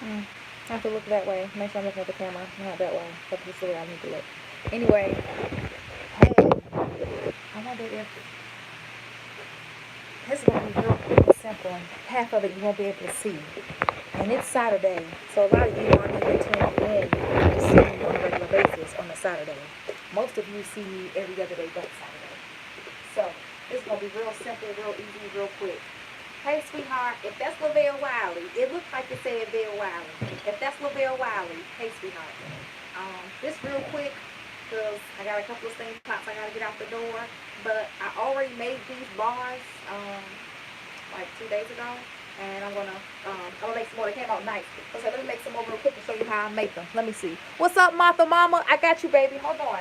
I have to look that way. Make sure I'm looking at the camera, not that way. But this is the way I need to look. Anyway, hey, I wonder if this is going to be real quick and simple. And half of it you won't be able to see. And it's Saturday, so a lot of you aren't even tuning in to see me on a regular basis on a Saturday. Most of you see me every other day but Saturday. So this is going to be real simple, real easy, real quick. Hey, sweetheart, if that's Lavelle Wiley, it looks like it said Lavelle Wiley. If that's Lavelle Wiley, hey, sweetheart. This real quick, because I got a couple of steam pots I got to get out the door. But I already made these bars like 2 days ago. And I'm gonna make some more. They came out nice. So let me make some more real quick to show you how I make them. Let me see. What's up, Martha Mama? I got you, baby. Hold on.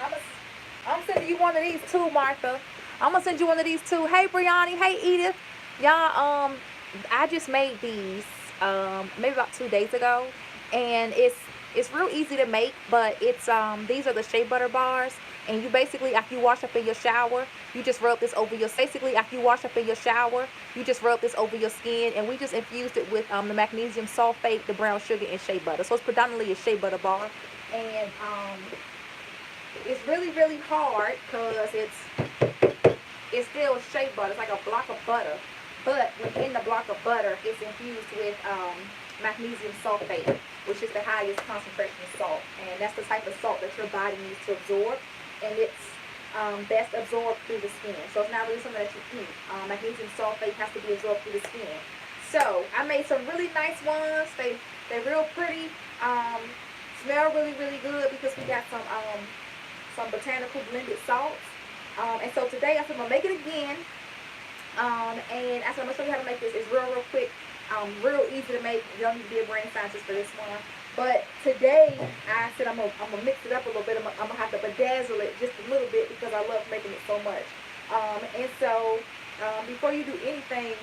I'm, a, I'm sending you one of these too, Martha. I'm gonna send you one of these too. Hey, Brianni. Hey, Edith. Y'all, I just made these maybe about 2 days ago, and it's real easy to make. But it's these are the shea butter bars, and you basically after you wash up in your shower, you just rub this over your. Basically after you wash up in your shower, you just rub this over your skin, and we just infused it with the magnesium sulfate, the brown sugar, and shea butter. So it's predominantly a shea butter bar, and it's really really hard because it's still shea butter. It's like a block of butter, but within the block of butter, it's infused with magnesium sulfate, which is the highest concentration of salt, and that's the type of salt that your body needs to absorb, and it's best absorbed through the skin. So it's not really something that you eat. Magnesium sulfate has to be absorbed through the skin. So I made some really nice ones. They're real pretty. Smell really really good because we got some botanical blended salts. And so today I'm gonna make it again. And I said I'm gonna show you how to make this. It's real real quick. Real easy to make. You don't need to be a brain scientist for this one. But today I said I'm gonna mix it up a little bit. I'm gonna have to bedazzle it just a little bit because I love making it so much. And so before you do anything,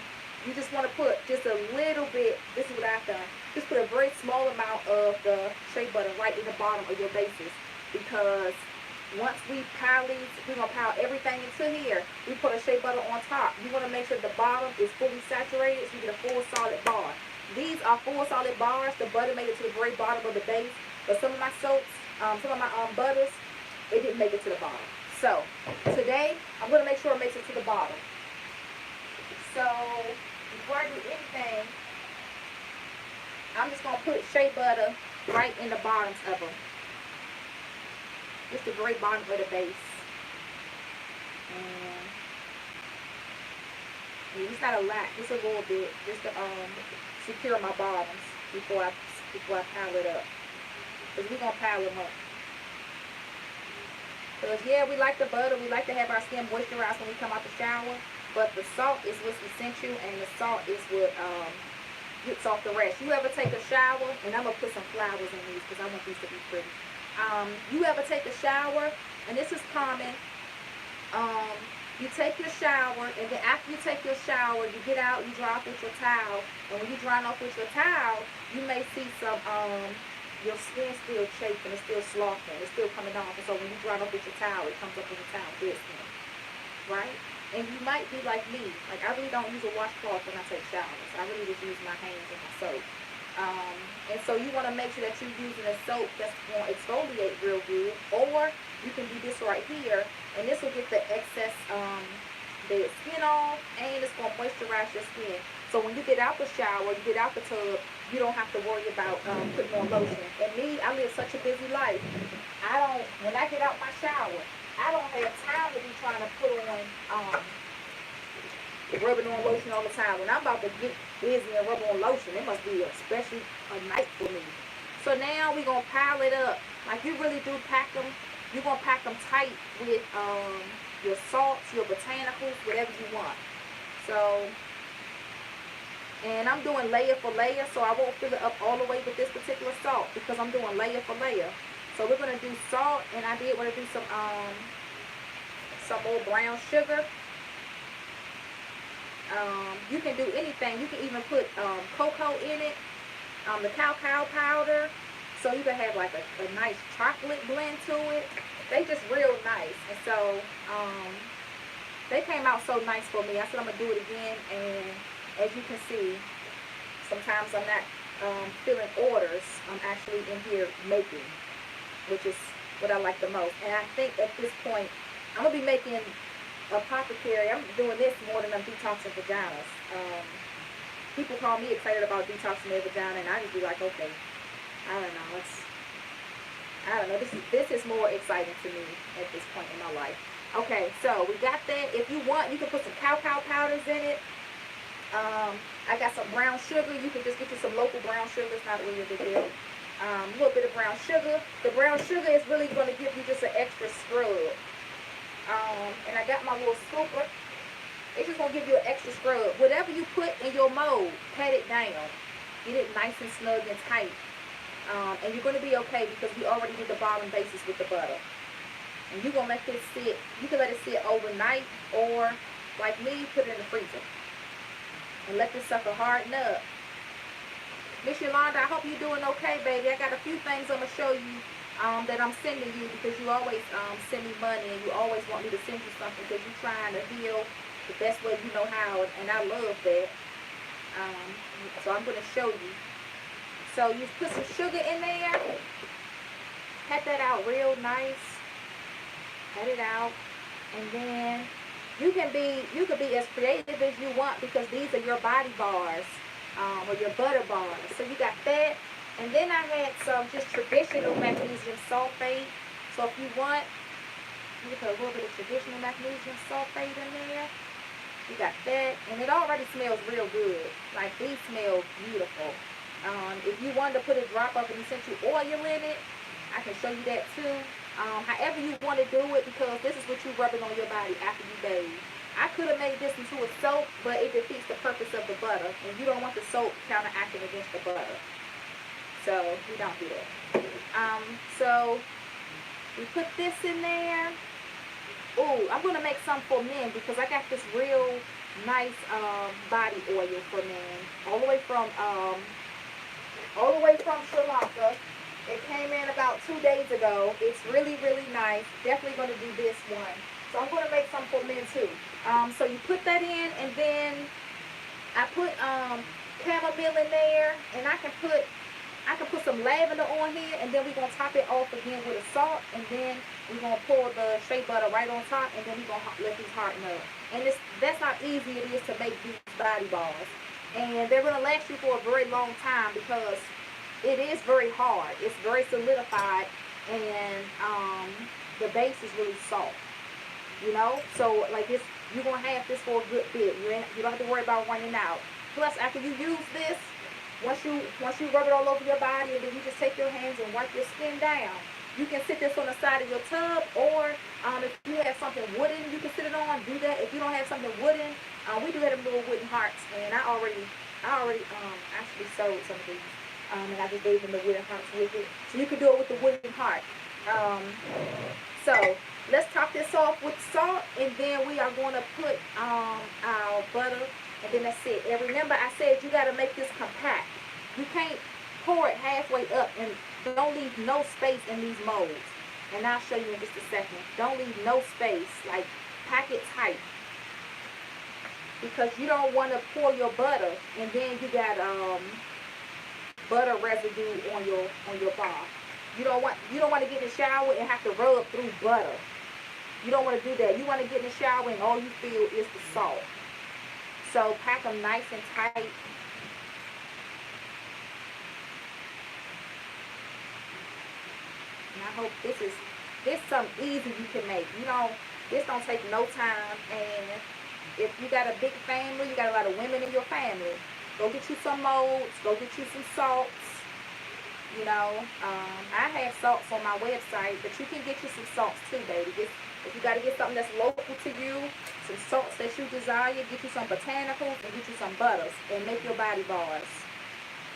you just want to put just a little bit. This is what I've done. Just put a very small amount of the shea butter right in the bottom of your bases because once we pile these, we're going to pile everything into here. We put a shea butter on top. You want to make sure the bottom is fully saturated so you get a full solid bar. These are full solid bars. The butter made it to the very bottom of the base. But some of my soaps, some of my butters, it didn't make it to the bottom. So today, I'm going to make sure it makes it to the bottom. So before I do anything, I'm just going to put shea butter right in the bottoms of them. Just the very bottom of the base. And it's not a lot, just a little bit, just to secure my bottoms before I pile it up. Because we're gonna pile them up. Because yeah, we like the butter, we like to have our skin moisturized when we come out the shower, but the salt is what's essential, and the salt is what gets off the rest. You ever take a shower, and I'm gonna put some flowers in these because I want these to be pretty. You ever take a shower, and this is common, you take your shower, and then after you take your shower, you get out, you dry off with your towel, and when you dry off with your towel, you may see some, your skin still chafing, it's still sloughing, it's still coming off, and so when you dry off with your towel, it comes up with your towel, dead skin, right? And you might be like me, like I really don't use a washcloth when I take showers, I really just use my hands and my soap. And so you want to make sure that you're using a soap that's going to exfoliate real good, or you can do this right here, and this will get the excess dead skin off, and it's going to moisturize your skin. So when you get out the shower, you get out the tub, you don't have to worry about putting on lotion. And me, I live such a busy life. When I get out my shower, I don't have time to be trying to put on rubbing on lotion all the time. When I'm about to get busy and rub on lotion, it must be especially a night for me. So now we're going to pile it up. Like you really do pack them. You're going to pack them tight with your salts, your botanicals, whatever you want. So, and I'm doing layer for layer, so I won't fill it up all the way with this particular salt because I'm doing layer for layer. So we're going to do salt, and I did want to do some more brown sugar. You can do anything. You can even put cocoa in it, the cacao powder, So you can have like a nice chocolate blend to it. They just real nice. And so they came out so nice for me. I said I'm gonna do it again. And as you can see, sometimes I'm not filling orders. I'm actually in here making, which is what I like the most. And I think at this point, I'm gonna be making apothecary. I'm doing this more than I'm detoxing vaginas. People call me excited about detoxing their vagina, and I just be like, okay, I don't know. I don't know. This is more exciting to me at this point in my life. Okay, so we got that. If you want, you can put some cow powders in it. I got some brown sugar. You can just get you some local brown sugar. It's not really a big deal. A little bit of brown sugar. The brown sugar is really going to give you just an extra scrub. And I got my little scooper. It's just going to give you an extra scrub. Whatever you put in your mold, pat it down. Get it nice and snug and tight. And you're going to be okay because we already did the bottom bases with the butter. And you're going to let this sit. You can let it sit overnight, or like me, put it in the freezer. And let this sucker harden up. Miss Yolanda, I hope you're doing okay, baby. I got a few things I'm going to show you that I'm sending you, because you always send me money, and you always want me to send you something because you're trying to heal the best way you know how, and I love that. So I'm going to show you. So you put some sugar in there. Pat that out real nice. Pat it out. And then you can be as creative as you want, because these are your body bars, or your butter bars. So you got that. And then I had some just traditional magnesium sulfate. So if you want, you can put a little bit of traditional magnesium sulfate in there. You got that. And it already smells real good. Like, these smell beautiful. If you wanted to put a drop of an essential oil in it, I can show you that too. However you want to do it, because this is what you rub it on your body after you bathe. I could have made this into a soap, but it defeats the purpose of the butter, and you don't want the soap counteracting against the butter. So we don't do that. So we put this in there. Ooh, I'm gonna make some for men, because I got this real nice body oil for men, all the way from Sri Lanka. It came in about 2 days ago. It's really, really nice. Definitely going to do this one. So I'm going to make some for men too. So you put that in, and then I put chamomile in there, and I can put some lavender on here, and then we're going to top it off again with a salt, and then we're going to pour the shea butter right on top, and then we're going to let these harden up. And that's how easy it is to make these body balls. And they're going to last you for a very long time, because it is very hard. It's very solidified, and the base is really soft. You know, so like this, you're gonna have this for a good bit. You don't have to worry about running out. Plus, after you use this, once you rub it all over your body, and then you just take your hands and wipe your skin down. You can sit this on the side of your tub, or if you have something wooden, you can sit it on. Do that. If you don't have something wooden, we do have them little wooden hearts, and I already actually sold some of these. And I just gave them the wooden hearts with it. So you can do it with the wooden heart. So let's top this off with salt, and then we are going to put our butter, and then that's it. And remember, I said you got to make this compact. You can't pour it halfway up, and don't leave no space in these molds. And I'll show you in just a second. Don't leave no space. Like, pack it tight, because you don't want to pour your butter, and then you got butter residue on your bar. You don't want to get in the shower and have to rub through butter. You don't want to do that. You want to get in the shower and all you feel is the salt. So pack them nice and tight. And I hope this something easy you can make. This don't take no time. And if you got a big family, you got a lot of women in your family, go get you some molds, go get you some salts. I have salts on my website, but you can get you some salts too, baby. If you got to get something that's local to you, some salts that you desire, get you some botanicals and get you some butters and make your body bars,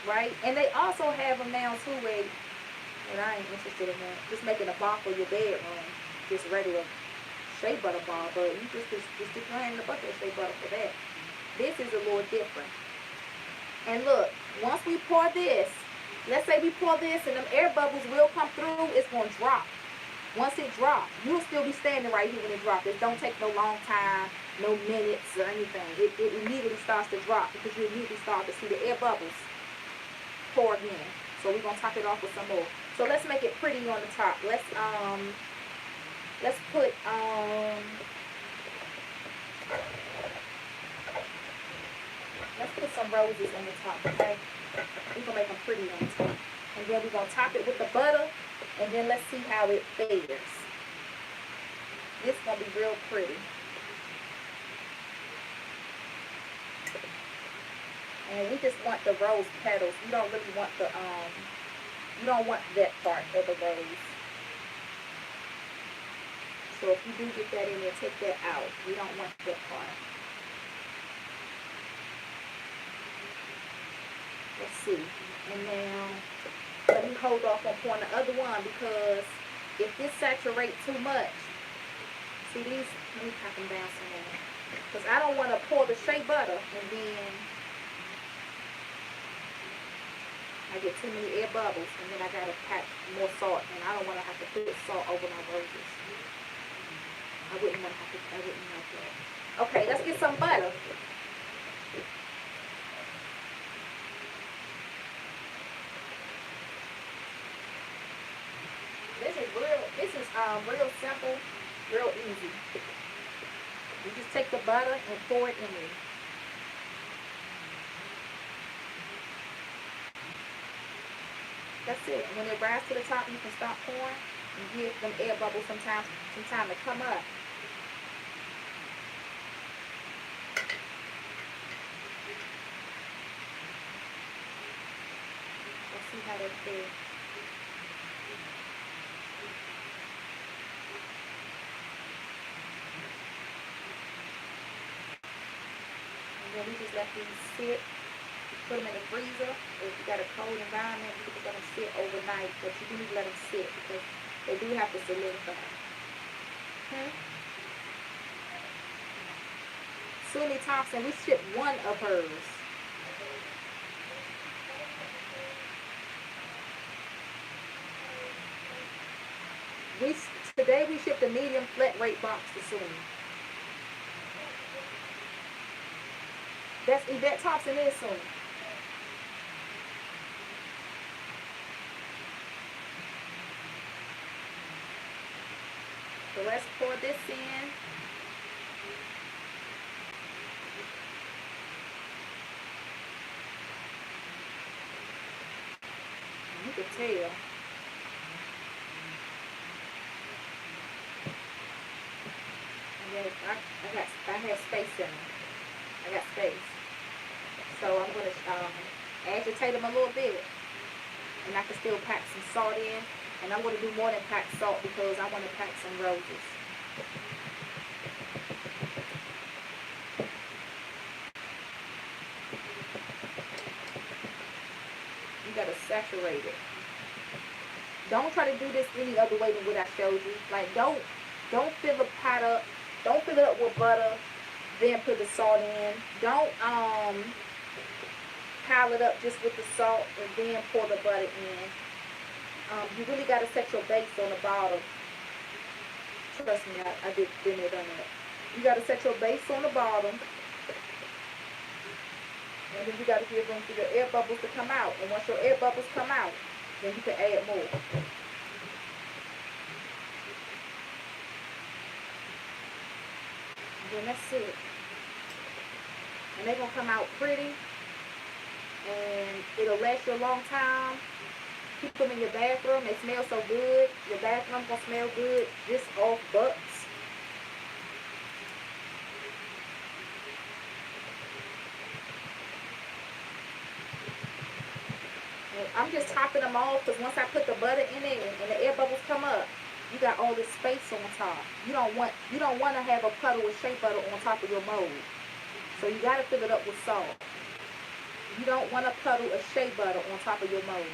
right? And they also have them now too, and I ain't interested in that. Just making a bar for your bedroom, just regular shea butter bar, but you just stick your hand in the bucket of shea butter for that. This is a little different. And look, once we pour this, let's say we pour this and them air bubbles will come through, it's going to drop. Once it drops, you'll still be standing right here when it drops. It don't take no long time, no minutes or anything. It immediately starts to drop because you immediately start to see the air bubbles pour again. So we're going to top it off with some more. So let's make it pretty on the top. Let's put some roses on the top, okay? We're going to make them pretty on the top. And then we're going to top it with the butter. And then let's see how it fares. This is going to be real pretty. And we just want the rose petals. You don't really want the, you don't want that part of the rose. So if you do get that in there, take that out. We don't want that part. Let's see. And now, let me hold off on pouring the other one because if this saturates too much, see these, let me pack them down some more. Because I don't want to pour the shea butter and then I get too many air bubbles and then I got to pack more salt and I don't want to have to put salt over my roses. I wouldn't want to have to, I wouldn't like that. Okay, let's get some butter. Real simple, real easy. You just take the butter and pour it in there. That's it. When it rises to the top, you can stop pouring and give them air bubbles some time to come up. Let's see how that feels. We just let these sit, put them in the freezer. If you got a cold environment, you can let them sit overnight, but you do need to let them sit because they do have to solidify. Sumi Thompson, we shipped one of hers. Today we shipped a medium flat rate box to Sumi. That's Yvette Thompson is soon. So let's pour this in. You can tell. And then I have space in them. I got space. So I'm going to agitate them a little bit. And I can still pack some salt in. And I'm going to do more than pack salt because I want to pack some roses. You got to saturate it. Don't try to do this any other way than what I showed you. Like, don't fill the pot up. Don't fill it up with butter. Then put the salt in. Don't pile it up just with the salt and then pour the butter in. You really got to set your base on the bottom. Trust me, I done that. You got to set your base on the bottom. And then you got to give room for your air bubbles to come out. And once your air bubbles come out, then you can add more. And then that's it. And they're going to come out pretty. And it'll last you a long time. Keep them in your bathroom. They smell so good. Your bathroom's going to smell good. Just off butts. And I'm just topping them off because once I put the butter in it and the air bubbles come up, you got all this space on top. You don't want to have a puddle of shea butter on top of your mold. So you got to fill it up with salt. You don't want a puddle of shea butter on top of your mold.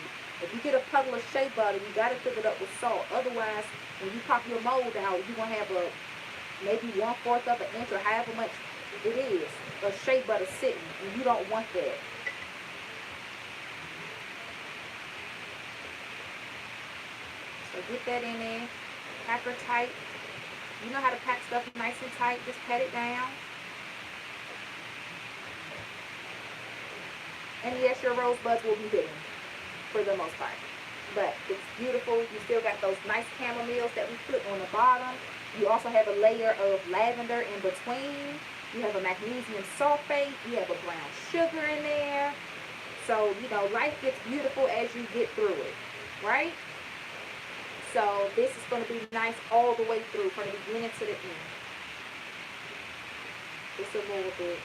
If you get a puddle of shea butter, you got to fill it up with salt. Otherwise, when you pop your mold out, you're going to have maybe 1/4 of an inch or however much it is of shea butter sitting. And you don't want that. So get that in there. Pack her tight. You know how to pack stuff nice and tight. Just pat it down. And yes, your rosebuds will be hidden for the most part. But it's beautiful. You still got those nice chamomiles that we put on the bottom. You also have a layer of lavender in between. You have a magnesium sulfate. You have a brown sugar in there. So, you know, life gets beautiful as you get through it, right? So this is going to be nice all the way through, from the beginning to the end. Just a little bit.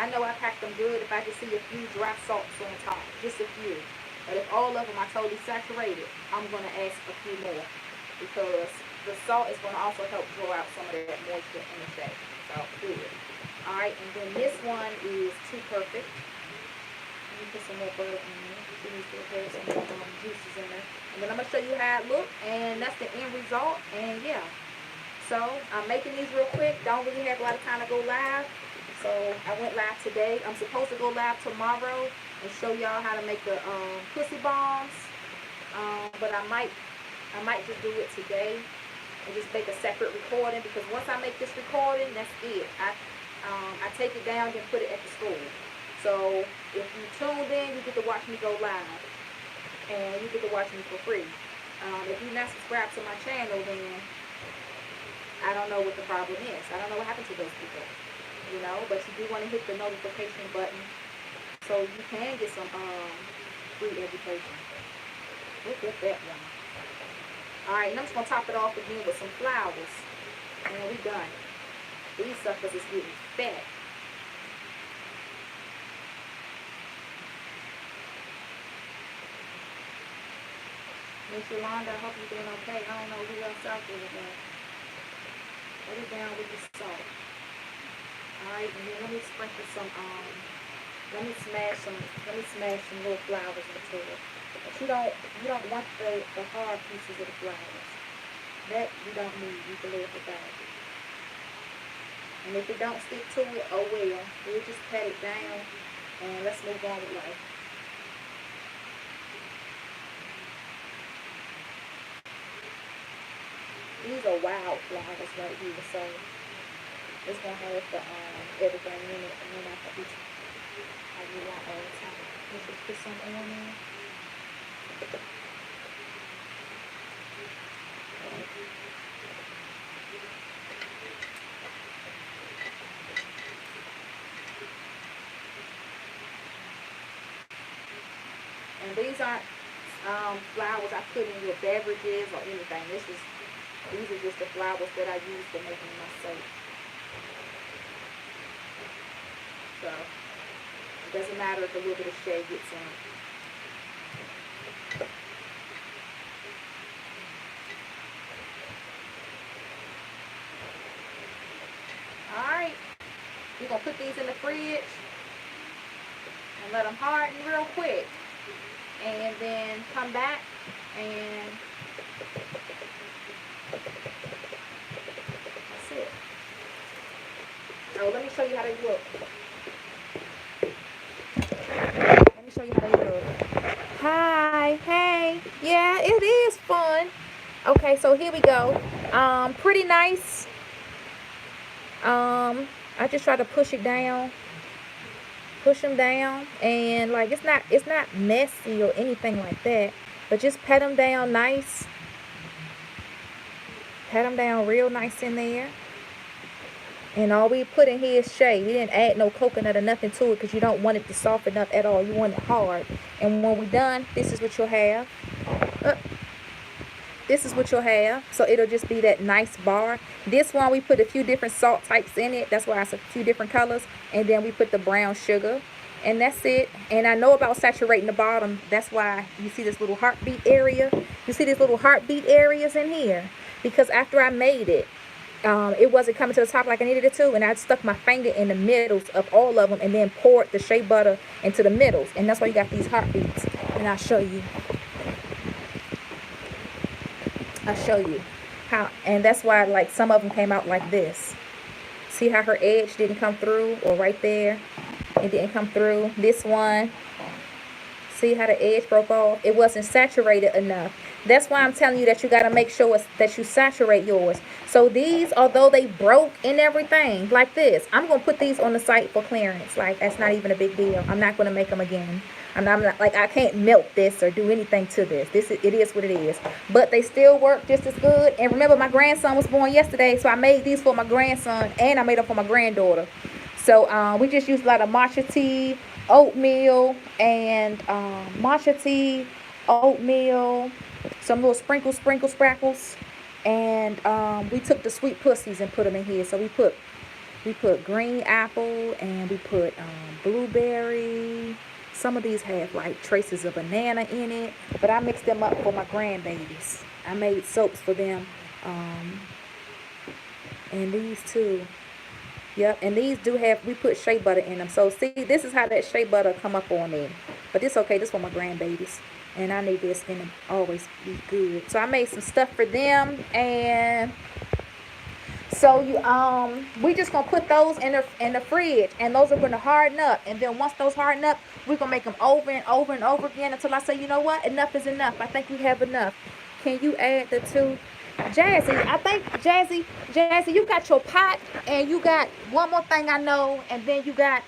I know I packed them good if I just see a few dry salts on top, just a few. But if all of them are totally saturated, I'm going to ask a few more, because the salt is going to also help draw out some of that moisture in the shake. So good. Alright, and then this one is too perfect. Let me put some more butter in there. She needs to have some juices in there. And then I'm going to show you how it looks, and that's the end result. And yeah, so I'm making these real quick. Don't really have a lot of time to go live. So I went live today. I'm supposed to go live tomorrow and show y'all how to make the pussy bombs. But I might just do it today and just make a separate recording, because once I make this recording, that's it. I take it down and put it at the school. So if you tuned in, you get to watch me go live, and you get to watch me for free. If you're not subscribed to my channel, then I don't know what the problem is. I don't know what happened to those people, you know. But you do want to hit the notification button so you can get some free education. Look at that one. Alright, and I'm just going to top it off again with some flowers. And we done. These suckers is getting fat. Miss Yolanda, I hope you're doing okay. I don't know who else out there with that. Put it down with the salt. Alright, and then let me sprinkle some, let me smash some little flowers into it. But you don't want the hard pieces of the flowers. That you don't need. You can live without it. And if it don't stick to it, oh well. We'll just pat it down and let's move on with life. These are wild flowers right here, so it's gonna have the everything in it, and then I do that all the time. Let's just put some on there. And these aren't flowers I put in your beverages or anything. These are just the flowers that I use to make my soap. So it doesn't matter if a little bit of shade gets in. Alright, we're going to put these in the fridge and let them harden real quick. And then come back and that's it. Oh, let me show you how they look. Let me show you how they look. Hi, hey. Yeah, it is fun. Okay, so here we go. Pretty nice. I just try to push it down. Push them down, and like it's not messy or anything like that, but just pat them down nice. Pat them down real nice in there. And all we put in here is shea. We didn't add no coconut or nothing to it because you don't want it to soften up at all. You want it hard. And when we're done, this is what you'll have. This is what you'll have. So it'll just be that nice bar. This one, we put a few different salt types in it. That's why it's a few different colors. And then we put the brown sugar. And that's it. And I know about saturating the bottom. That's why you see this little heartbeat area. You see these little heartbeat areas in here. Because after I made it, it wasn't coming to the top like I needed it to. And I stuck my finger in the middles of all of them. And then poured the shea butter into the middles. And that's why you got these heartbeats. And I'll show you. I'll show you how, and that's why like some of them came out like this. See how her edge didn't come through, or right there, it didn't come through. This one, see how the edge broke off? It wasn't saturated enough. That's why I'm telling you that you got to make sure that you saturate yours. So these, although they broke and everything, like this, I'm going to put these on the site for clearance. Like, that's not even a big deal. I'm not going to make them again. I'm not like, I can't melt this or do anything to this. It is what it is. But they still work just as good. And remember, my grandson was born yesterday, so I made these for my grandson, and I made them for my granddaughter. So we just used a lot of matcha tea, oatmeal, and matcha tea, oatmeal, some little sprinkles, and we took the sweet pussies and put them in here. So we put green apple, and we put blueberry. Some of these have like traces of banana in it, but I mixed them up for my grandbabies. I made soaps for them, and these too. Yep, and these do have, we put shea butter in them. So see, this is how that shea butter come up on me. But it's okay, this for my grandbabies. And I need this and always be good. So I made some stuff for them, and so we just gonna put those in the fridge, and those are gonna harden up. And then once those harden up, we're gonna make them over and over and over again until I say, you know what, enough is enough. I think we have enough. Can you add the two? Jazzy, I think Jazzy, you got your pot, and you got one more thing I know, and then you got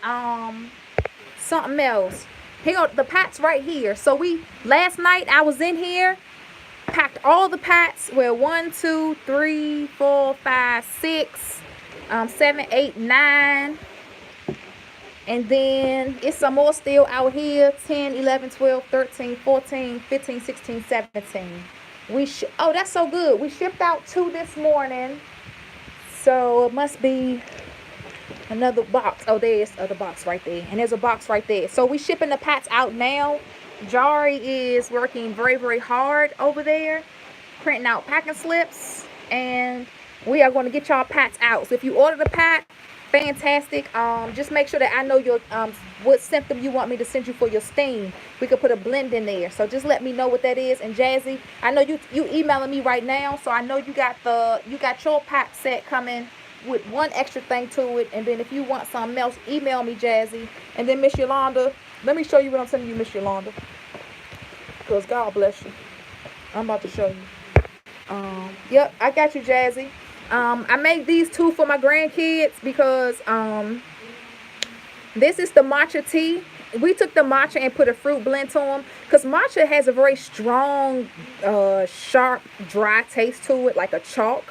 something else. Here, the pot's right here. So last night I was in here, packed all the pots. Well, 1, 2, 3, 4, 5, 6, 7, 8, 9. And then it's some more still out here. 10, 11, 12, 13, 14, 15, 16, 17. Oh, that's so good. We shipped out 2 this morning. So it must be another box. Oh, there's the box right there. And there's a box right there. So we shipping the pots out now. Jari is working very, very hard over there, printing out packing slips. And we are going to get y'all pots out. So if you order the pot, fantastic. Just make sure that I know your what symptom you want me to send you for your steam. We could put a blend in there. So just let me know what that is. And Jazzy, I know you emailing me right now, so I know you got your pot set coming with one extra thing to it. And then if you want something else, email me, Jazzy. And then Miss Yolanda, let me show you what I'm sending you, Miss Yolanda, because God bless you. I'm about to show you. Yep, I got you, Jazzy. I made these 2 for my grandkids because this is the matcha tea. We took the matcha and put a fruit blend to them, because matcha has a very strong, sharp, dry taste to it, like a chalk.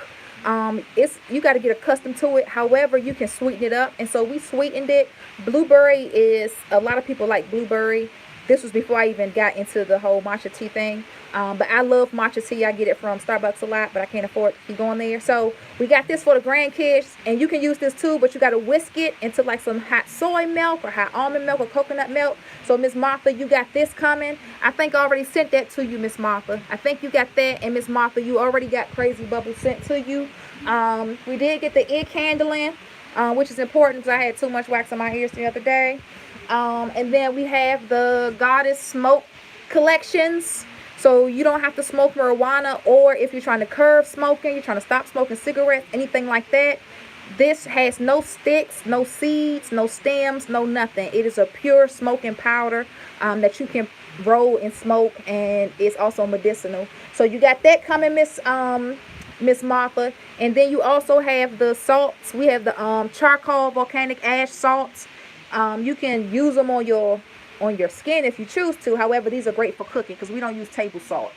You got to get accustomed to it. However, you can sweeten it up, and so we sweetened it. Blueberry is, a lot of people like blueberry. This was before I even got into the whole matcha tea thing. But I love matcha tea. I get it from Starbucks a lot, but I can't afford to keep going there. So we got this for the grandkids, and you can use this too, but you got to whisk it into like some hot soy milk or hot almond milk or coconut milk. So Miss Martha, you got this coming. I think I already sent that to you, Miss Martha. I think you got that. And Miss Martha, you already got Crazy Bubble sent to you. We did get the ear candle in, which is important because I had too much wax on my ears the other day. And then we have the Goddess Smoke collections. So you don't have to smoke marijuana, or if you're trying to curb smoking, you're trying to stop smoking cigarettes, anything like that. This has no sticks, no seeds, no stems, no nothing. It is a pure smoking powder that you can roll and smoke, and it's also medicinal. So you got that coming, Miss Martha. And then you also have the salts. We have the charcoal volcanic ash salts. You can use them on your skin if you choose to. However, these are great for cooking because we don't use table salt.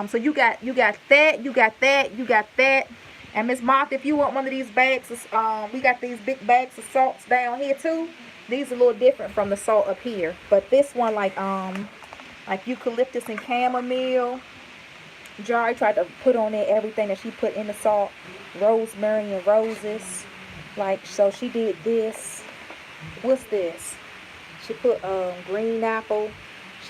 So you got that. And Miss Martha, if you want one of these bags, we got these big bags of salts down here too. These are a little different from the salt up here, but this one like eucalyptus and chamomile. Jari tried to put on there everything that she put in the salt, rosemary and roses. So she did this. What's this? She put green apple.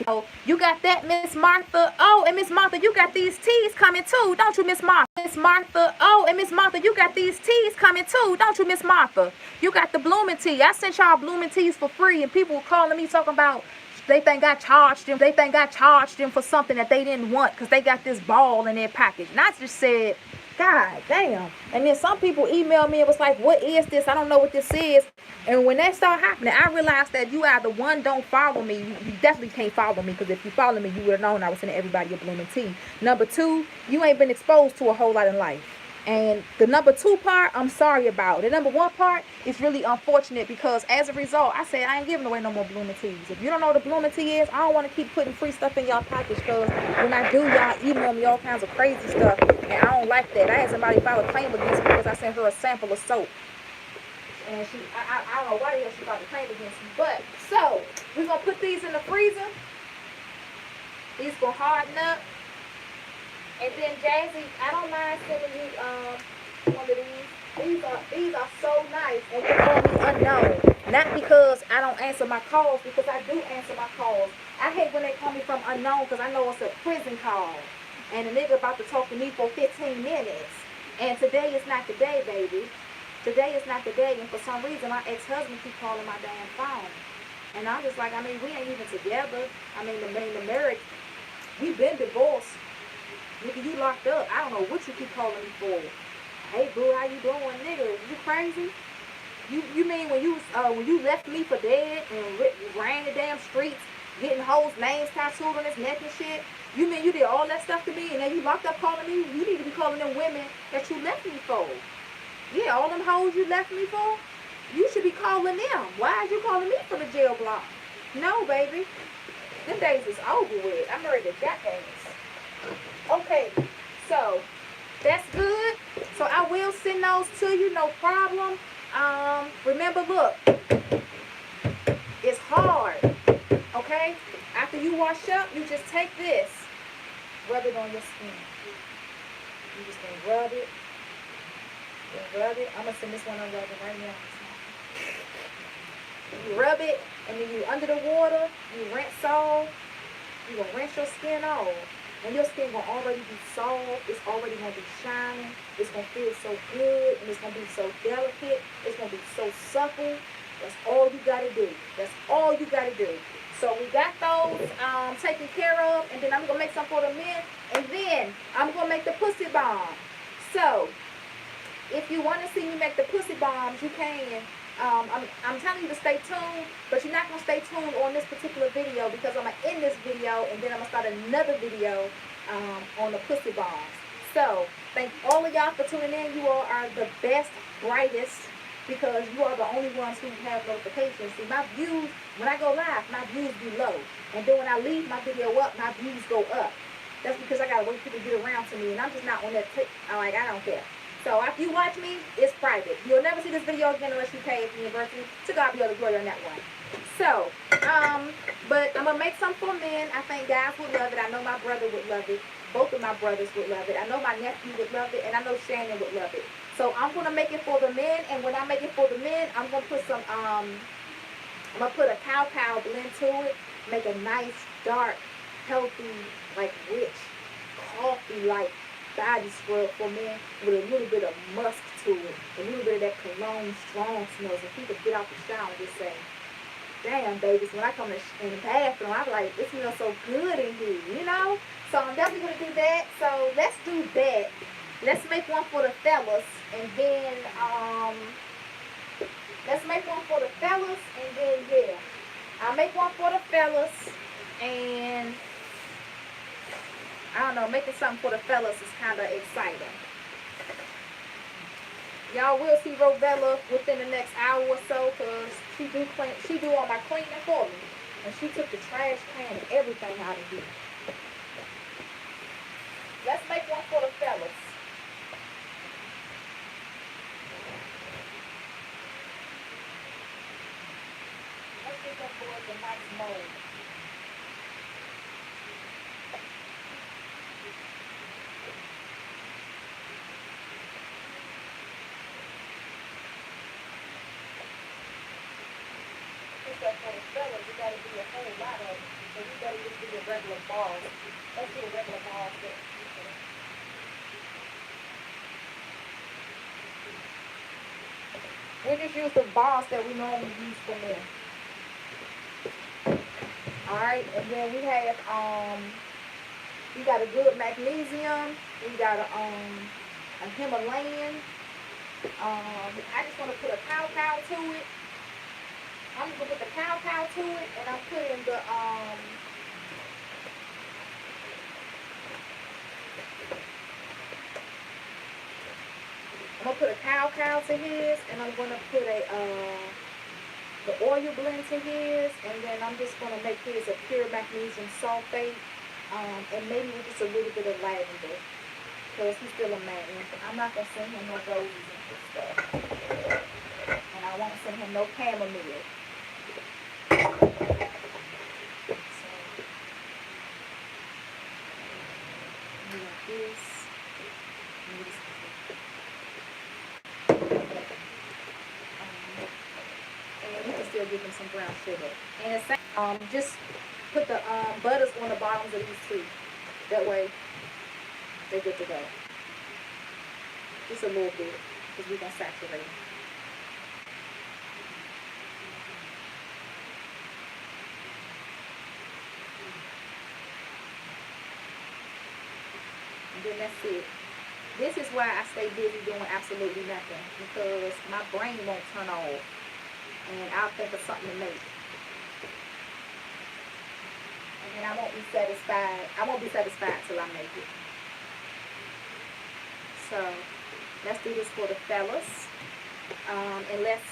Oh, you got that, Miss Martha. Oh, and Miss Martha, you got these teas coming too, don't you, Miss Martha? Miss Martha. Oh, and Miss Martha, you got these teas coming too, don't you, Miss Martha? You got the blooming tea. I sent y'all blooming teas for free, and people were calling me talking about they think I charged them. They think I charged them for something that they didn't want because they got this ball in their package. And I just said, God damn. And then some people emailed me and was like, what is this? I don't know what this is. And when that started happening, I realized that you either one, don't follow me. You definitely can't follow me, because if you follow me, you would have known I was sending everybody a blooming tea. Number two, you ain't been exposed to a whole lot in life. And the number two part, I'm sorry about. The number one part is really unfortunate, because as a result, I said I ain't giving away no more blooming teas. If you don't know what a blooming tea is, I don't want to keep putting free stuff in y'all pockets, because when I do, y'all email me all kinds of crazy stuff, and I don't like that. I had somebody file a claim against me because I sent her a sample of soap. And I don't know why the hell she filed a claim against me. But, so, we're going to put these in the freezer. These going to harden up. And then Jazzy, I don't mind sending you one of these. These are so nice, and you call me unknown. Not because I don't answer my calls, because I do answer my calls. I hate when they call me from unknown, because I know it's a prison call. And the nigga about to talk to me for 15 minutes. And today is not the day, baby. Today is not the day. And for some reason, my ex-husband keep calling my damn phone. And I'm just like, I mean, we ain't even together. I mean, the marriage, we been divorced. Nigga, you locked up. I don't know what you keep calling me for. Hey, boo, how you doing? Nigga, you crazy? You mean when you left me for dead and ran the damn streets, getting hoes' names tattooed on his neck and shit? You mean you did all that stuff to me and then you locked up calling me? You need to be calling them women that you left me for. Yeah, all them hoes you left me for, you should be calling them. Why are you calling me from the jail block? No, baby. Them days is over with. I'm ready to jackass. Okay, so that's good. So I will send those to you, no problem. Remember, look, it's hard, okay? After you wash up, you just take this, rub it on your skin. You just gonna rub it, rub it. I'm gonna send this one on rubbing right now. You rub it, and then you under the water, you rinse off. You gonna rinse your skin off. And your skin gonna already be soft. It's already gonna be shining. It's gonna feel so good, and it's gonna be so delicate. It's gonna be so supple. That's all you gotta do. That's all you gotta do. So we got those taken care of, and then I'm gonna make some for the men, and then I'm gonna make the pussy bomb. So if you want to see me make the pussy bombs, you can. I'm telling you to stay tuned, but you're not going to stay tuned on this particular video, because I'm going to end this video and then I'm going to start another video on the pussy bombs. So, thank all of y'all for tuning in. You all are the best, brightest, because you are the only ones who have notifications. See, my views, when I go live, my views be low. And then when I leave my video up, my views go up. That's because I got to wait for people to get around to me, and I'm just not on that I don't care. So after you watch me, it's private. You'll never see this video again unless you pay for university. To God be all the glory on that one. So, but I'm going to make some for men. I think guys would love it. I know my brother would love it. Both of my brothers would love it. I know my nephew would love it. And I know Shannon would love it. So I'm going to make it for the men. And when I make it for the men, I'm going to put some, I'm going to put a cow blend to it. Make a nice, dark, healthy, like rich, coffee-like body scrub for men with a little bit of musk to it, a little bit of that cologne strong smells, and people get out the shower and just say, damn, babies, when I come in the bathroom, I'm like, it smells so good in here, you know? So I'm definitely going to do that. So let's do that. Let's make one for the fellas, and then, let's make one for the fellas, and then, yeah, I'll make one for the fellas, and I don't know, making something for the fellas is kind of exciting. Y'all will see Robella within the next hour or so, because she do all my cleaning for me. And she took the trash can and everything out of here. Let's make one for the fellas. Let's get them boys a nice mold. Stuff for the fellas, you gotta do a whole lot of it. So you better just do a regular ball. Let's do a regular ball set. We just use the balls that we normally use for men. Alright, and then we have we got a good magnesium, we got a a Himalayan. I just want to put a cow to it. I'm gonna put the cow to it, and I'm putting the I'm gonna put a cow to his, and I'm gonna put a the oil blend to his, and then I'm just gonna make his a pure magnesium sulfate, and maybe with just a little bit of lavender, because he's still a man. I'm not gonna send him no roses and stuff, and I won't send him no chamomile. Give them some brown sugar, and just put the butters on the bottoms of these two. That way, they're good to go. Just a little bit, because we're gonna saturate them. And then that's it. This is why I stay busy doing absolutely nothing, because my brain won't turn off. And I'll think of something to make. And then I won't be satisfied. I won't be satisfied till I make it. So let's do this for the fellas. And let's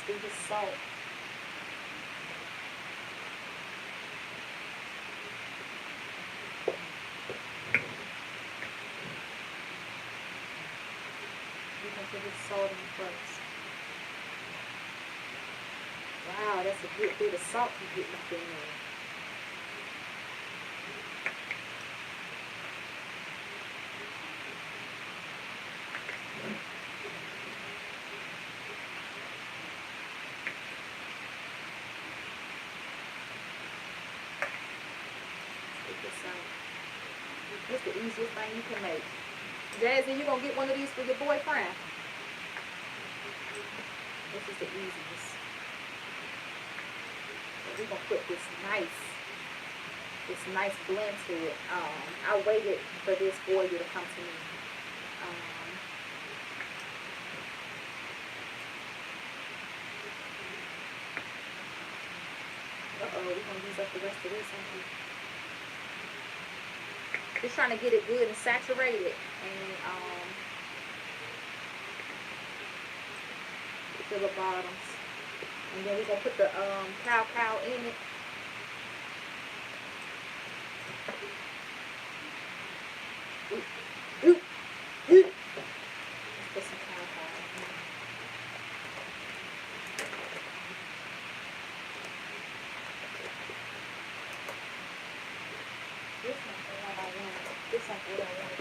do the salt. Put this salt in first. Wow, that's a good bit of salt you get up in there. Take this out. It's the easiest thing you can make. Jazzy, you gonna get one of these for your boyfriend? This is the easiest. So we're gonna put this nice blend to it. I waited for this oil to come to me. We're gonna use up the rest of this, aren't we? Just trying to get it good and saturated, and to the bottoms, and then we're gonna put the cow in it. Let's put some cow in here. This ain't what I want.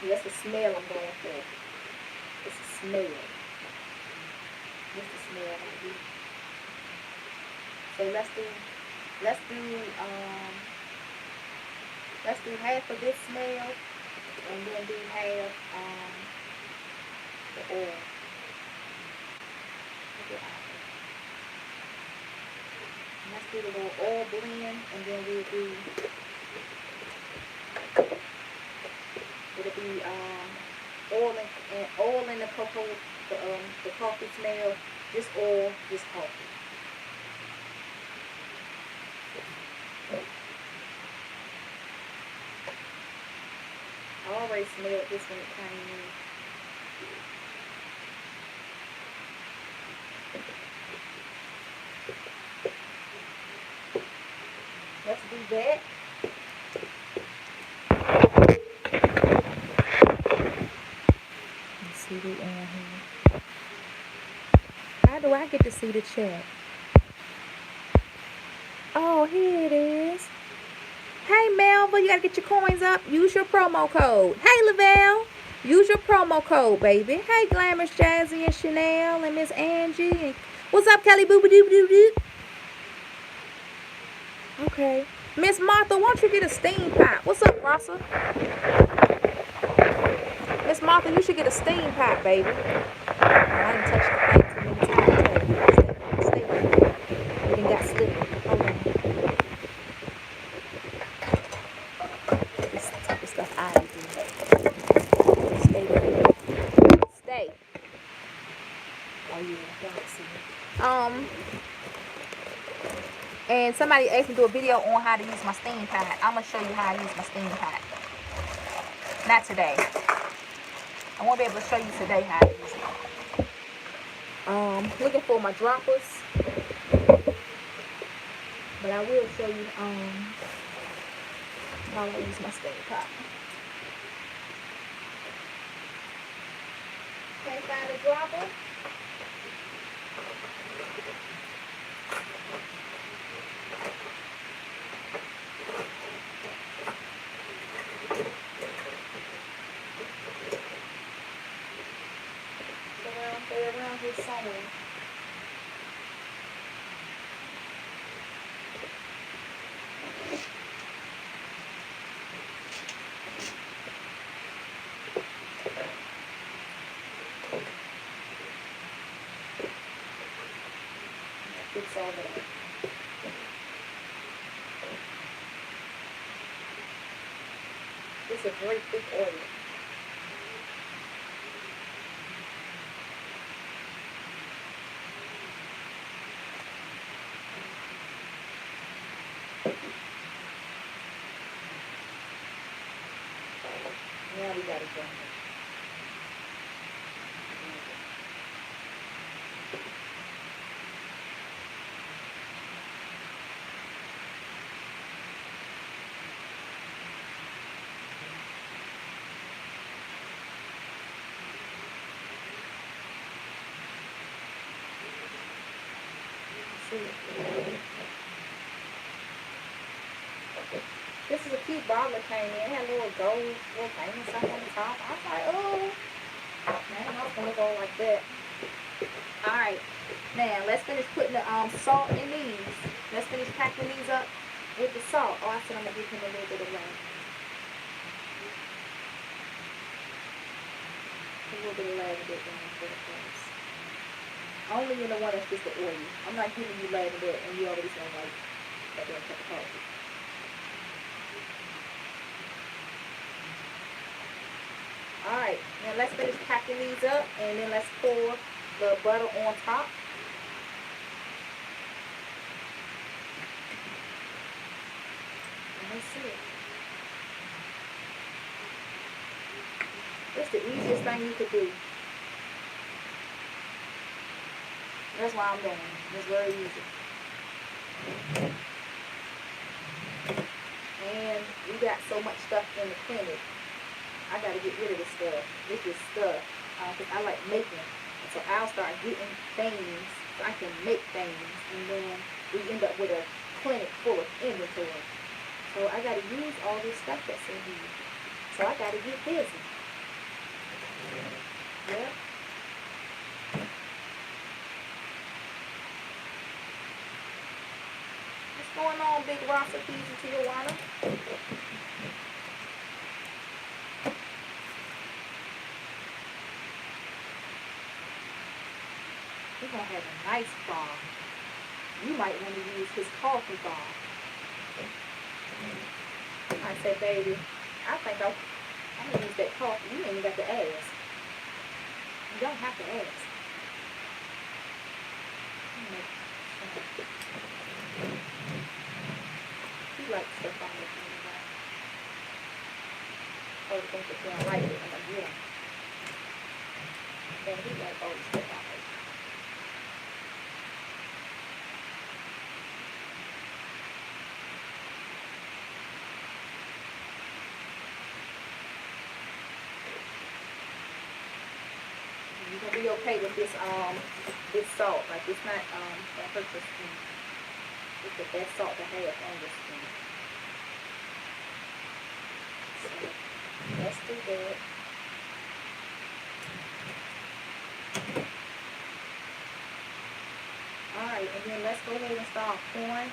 That's the smell I'm going for. It's a smell. What's the smell gonna be? So let's do half of this smell, and then do half the oil. Let's do the little oil blend, and then we'll do, it'll be oil in the cocoa, the coffee smell, just oil, just coffee. I already smelled this when it came in. Let's do that. Let's see the air here. How do I get to see the chat? Oh, here it is. Hey, Melva, you gotta get your coins up. Use your promo code. Hey, Lavelle, use your promo code, baby. Hey, Glamorous Jazzy and Chanel and Miss Angie. What's up, Kelly? Boo boo doo doo doo. Okay. Miss Martha, why don't you get a steam pot? What's up, Rossa? Miss Martha, you should get a steam pot, baby. I didn't touch the thing too many times. Stay right there. You done got slippery. Hold on. This type of stuff I do. Stay there. Stay. Oh yeah, don't see. And somebody asked me to do a video on how to use my steam pot. I'm gonna show you how I use my steam pot. Not today. I won't be able to show you today how to use it. Looking for my droppers. But I will show you how I use my steam pot. Can't find a dropper. They're around here somewhere. It's over there. It's a very thick oil. Now we gotta go. This is a cute bottle that came in. It had a little gold little thing and stuff on the top. I was like, oh, man, I was gonna go like that. Alright, now let's finish putting the salt in these. Let's finish packing these up with the salt. Oh, I said I'm gonna give him a little bit of love. A little bit of lavender down for the place. Only in the one that's just the oil. I'm not giving you lavender and you already smell like that damn cup of coffee. Alright, now let's finish packing these up and then let's pour the butter on top. And let's see it. It's the easiest thing you could do. That's why I'm doing it. It's very easy. And we got so much stuff in the clinic. I got to get rid of this stuff. This is stuff. Because I like making. And so I'll start getting things so I can make things. And then we end up with a clinic full of inventory. So I got to use all this stuff that's in here. So I got to get busy. Yeah. What's going on, Big Rasta Keys and Tijuana? We're going to have a nice bar. You might want to use his coffee bar. I said, baby, I think I'm going to use that coffee. You ain't even got to ask. You don't have to ask. He likes stuff on this anyway. Oh, I think if you don't like it, I'm going to get him. Then he likes all this stuff on it. You're gonna be okay with this salt. Like it's not gonna hurt your skin. It's the best salt to have on your skin. So let's do that. Alright, and then let's go ahead and start pouring.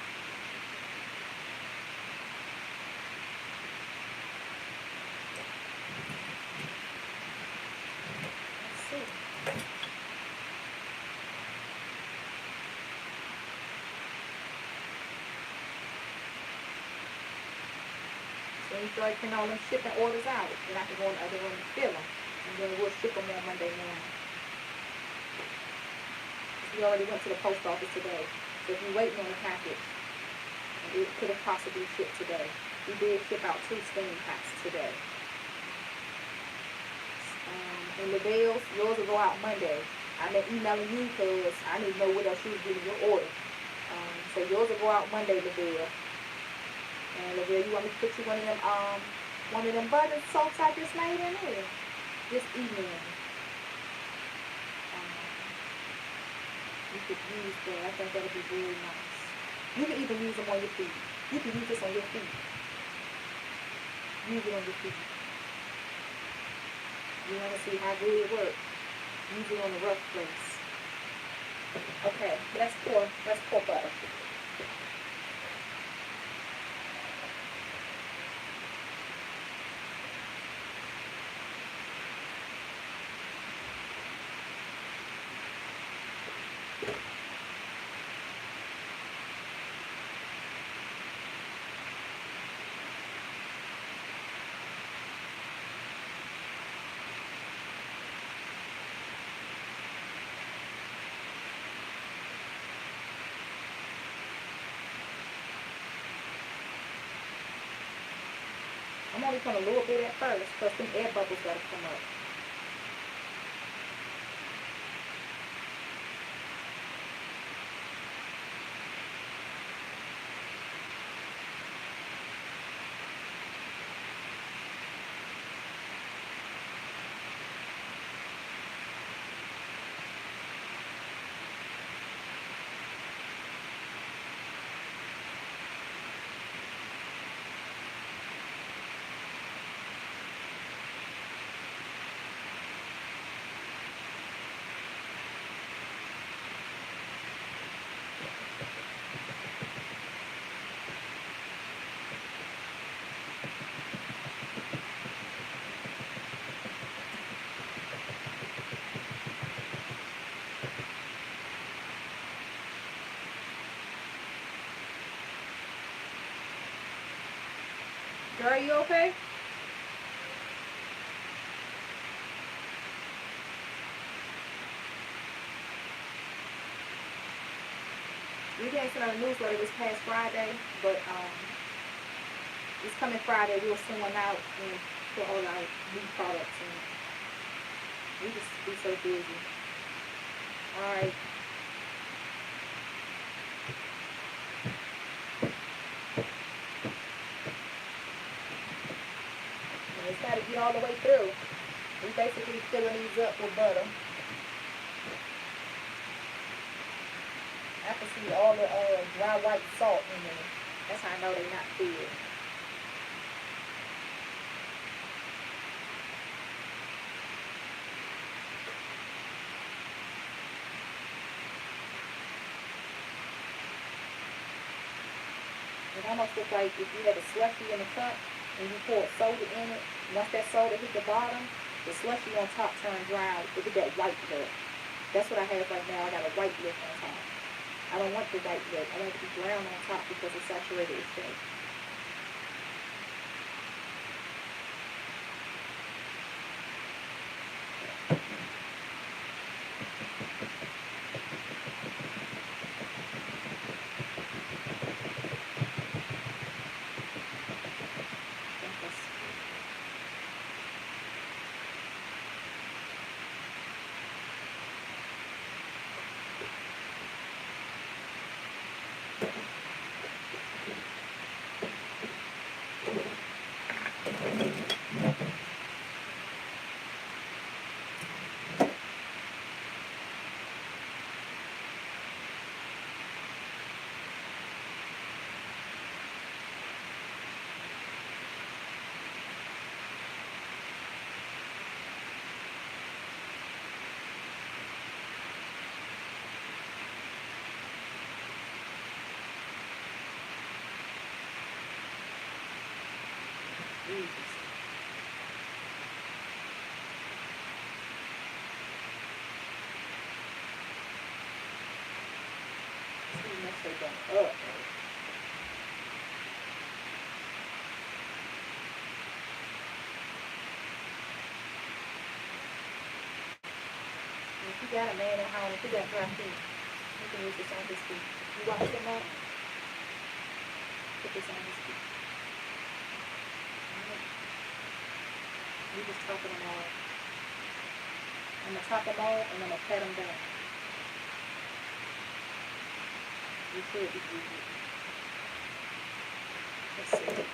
When you start putting all them shipping orders out, then I can go in the other room and fill them. And then we'll ship them on Monday morning. We already went to the post office today. So if you're waiting on a package, it could have possibly shipped today. We did ship out 2 steam packs today. And the bills, yours will go out Monday. I've been emailing you because I need to know what else you was getting your order. So yours will go out Monday, LaVille. And LaVille, you want me to put you one of them butter soaps I just made in here? Just email me. You could use that. I think that'll be very nice. You can even use them on your feet. You can use this on your feet. Use it on your feet. You want to see how good it works? Use it on the rough place. Okay, let's pour butter. I'm only putting a little bit at first because them air bubbles got to come up. Girl, are you okay? We didn't send out a newsletter this past Friday, but this coming Friday we'll send one out and put all our new products in. We just be so busy. Alright. It's got to get all the way through. We basically filling these up with butter. I can see all the dry white salt in there. That's how I know they're not filled. It almost looks like if you had a slushy in the cup and you pour soda in it, once that soda hit the bottom, the slushy on top turns dry. Look at that white look. That's what I have right now. I got a white look on top. I don't want the white look. I want it to be brown on top because it's saturated with shake. Jesus. See, mess her going up. He got a man at home. He got dry feet. You can use this on his feet. You wash them up. Put this on his feet. Alright. You just talking them all. I'm going to top them all and I'm going to pat them down. You should be good. Let's see.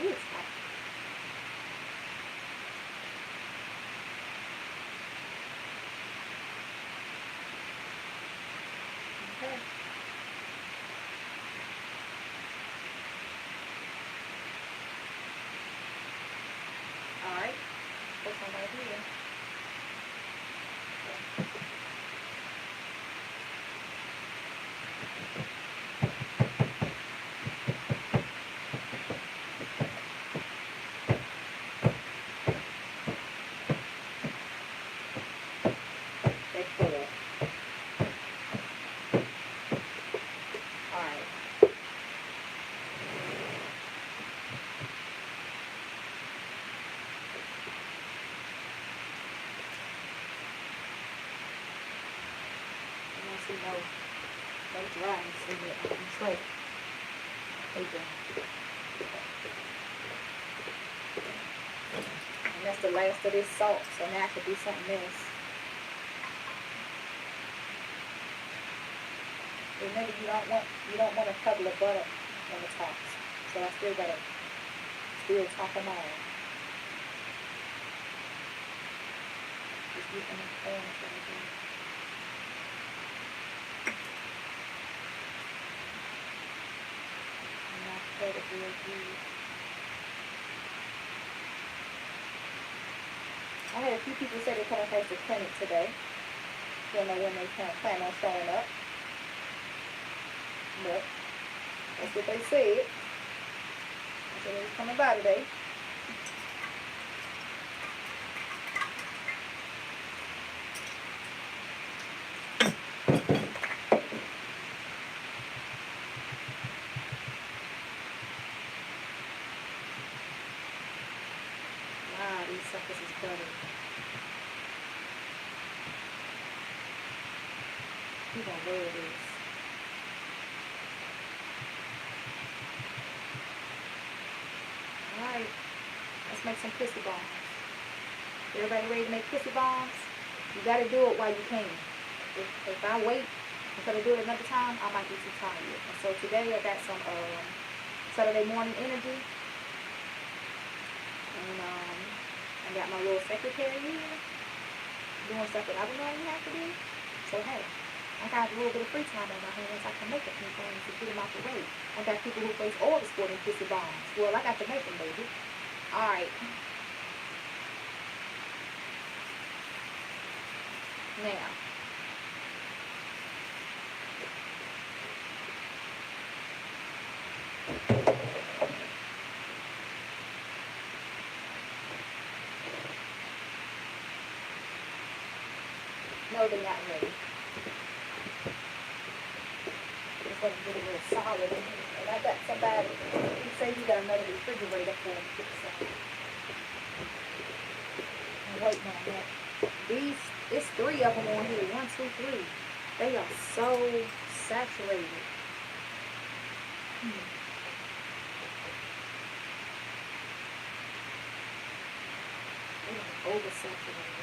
Ooh, it's hot. Okay. Alright. Put some right here. They full. Alright. I don't see no dryness in the tray. They dry. And that's the last of this salt, so now I could do something else. Remember, you don't want a couple of butter on the tops. So I still gotta top them all. Just using the thorns right here. And I'll cut it real good. I had a few people say they're coming past the clinic today. Don't know when they plan on showing up. But that's what they said. I said they was coming by today. Wow, these suckers is buttery. You're gonna love this. Alright, let's make some pussy bombs. Everybody ready to make pussy bombs? You gotta do it while you can. If I wait until I do it another time, I might be too tired. And so today I got some Saturday morning energy. And I got my little secretary here doing stuff that I don't normally have to do. So hey, I got a little bit of free time on my hands. I can make a few things to get them out the way. I got people who place orders for them pussy bombs. Well, I got to make them, baby. Alright. Now. No, they're not ready. Just want to get a little solid in here. And I got somebody, he said he got another refrigerator for him to fix something. I'm waiting on that. It's 3 of them on here. 1, 2, 3. They are so saturated. They are oversaturated.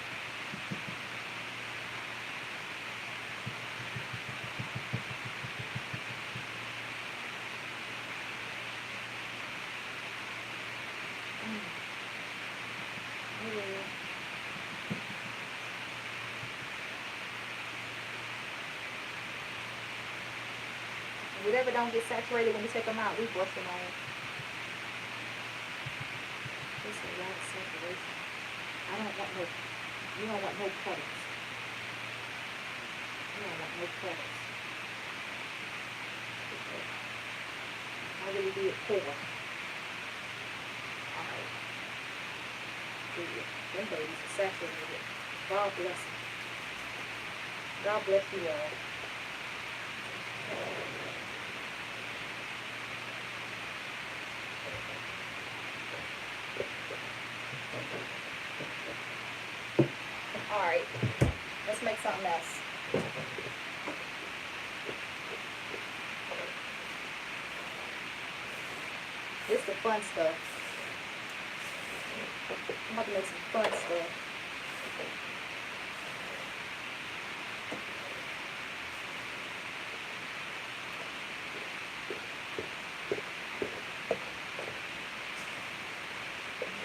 Whatever don't get saturated when you take them out, we brush them on. There's a lot of saturation. I don't want no, you don't want no cutters. You don't want no cutters. I really did pour. Alright. Them babies are saturated. God bless them. God bless you all. Alright. Let's make something else. This is the fun stuff. I'm about to make some fun stuff.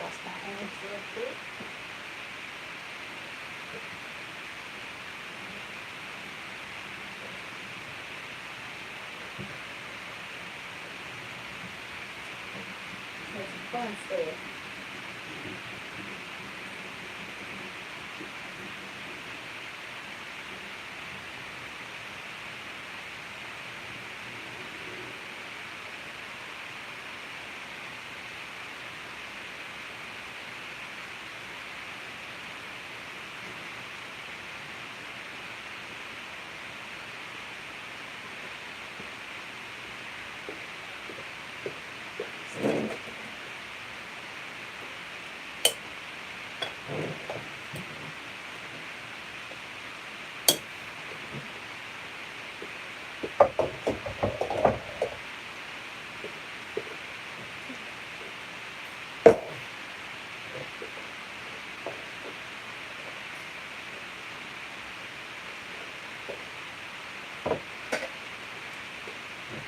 Wash my hands real quick. Make some fun stuff.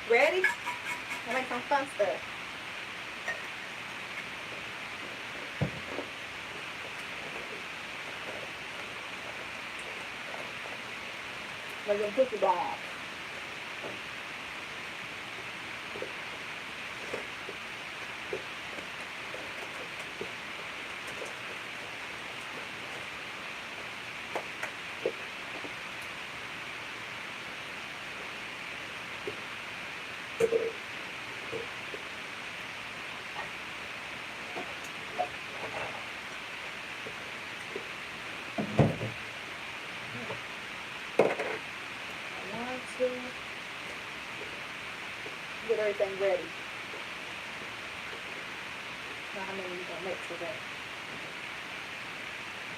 Ready? I'll make some fun stuff. Like a cookie bomb. Get everything ready. Now how many you gonna make today?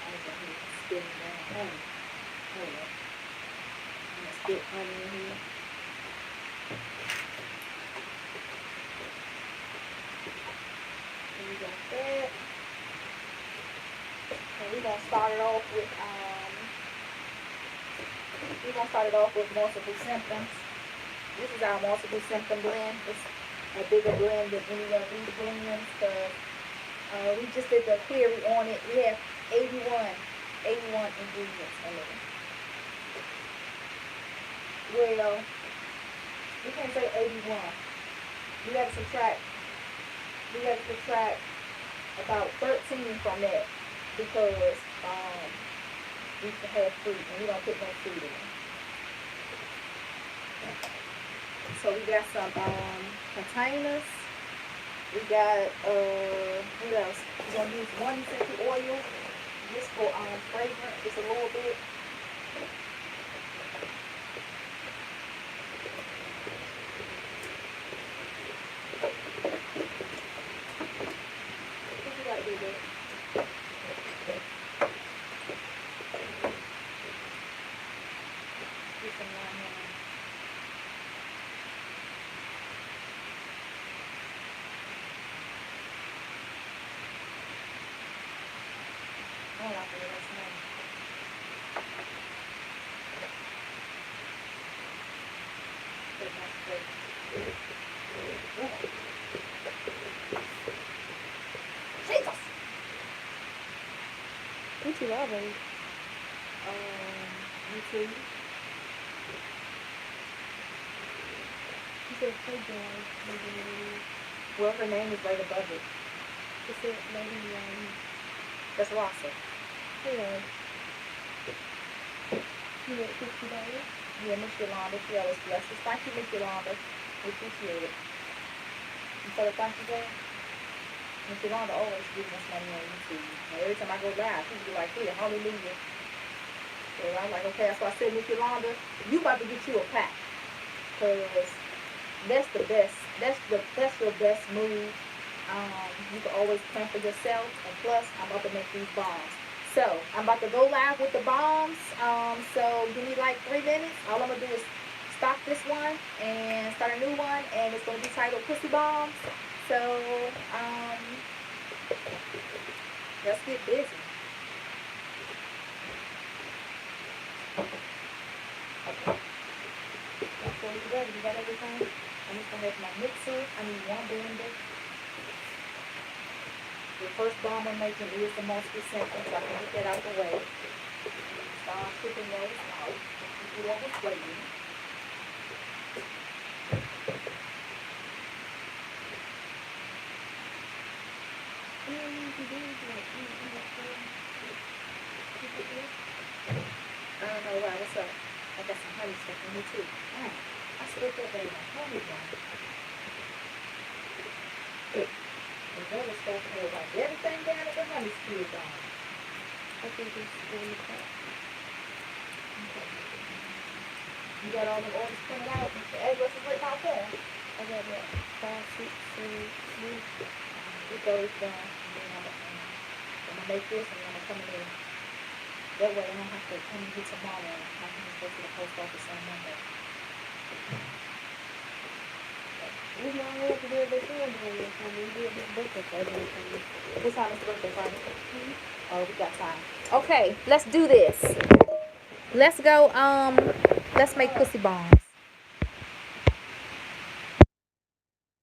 I'm gonna spin around honey. Hold up. I'm gonna spit honey in here. And we got that. And we're gonna start it off with multiple symptoms. This is our multiple symptom blend. It's a bigger blend than any of these blends because we just did the query on it. We have 81 ingredients in it. Well, we can't say 81. We got to subtract about 13 from that because we have fruit and we don't put no fruit in it. So we got some containers. We got what else? We're gonna use one essential oil just for fragrance, just a little bit. What you gotta do there? Get some lime. I don't like the way that smells. Pretty nice flavor. Jesus! What you love, baby? YouTube. said Playboy. Well, her name is right above it. It said Lady That's Rasa. yeah. You get $50? Yeah, Miss Yolanda, she always blesses. Thank you, Miss Yolanda. We appreciate it. You said thank you, Jay? Miss Yolanda always giving us money on YouTube. And every time I go live, people be like, here, hallelujah. So I'm like, okay, that's why I said, Miss Yolanda, you about to get you a pack. Because that's the best. That's your best move. You can always plan for yourself. And plus, I'm about to make these bombs. So I'm about to go live with the bombs. So give me like 3 minutes. All I'm gonna do is stop this one and start a new one, and it's gonna be titled Pussy Bombs. So let's get busy. Okay. That's what we ready. You got everything? I'm just gonna make my mixer. I need 1 blender. The first bomb I'm making is the most simple, so I can get that out the way. Start cooking those out. Whoever's waiting. I don't know why. What's up? I got some honey stuff in here too. I slipped up baby. Honey bomb. The other stuff here, like everything down at the honey still gone. I think it's really crap. Okay. You got all the orders printed out? The address is written out there. I got that 5, 6, 7, 3. Get those done. And then I'm gonna make this and I'm gonna come in. That way I don't have to come and get tomorrow. I can just go to the post office on Monday. We don't have to do it this weekend. We did this birthday party. What time is the birthday party? Oh, we got time. Okay, let's do this. Let's go, let's make pussy bombs.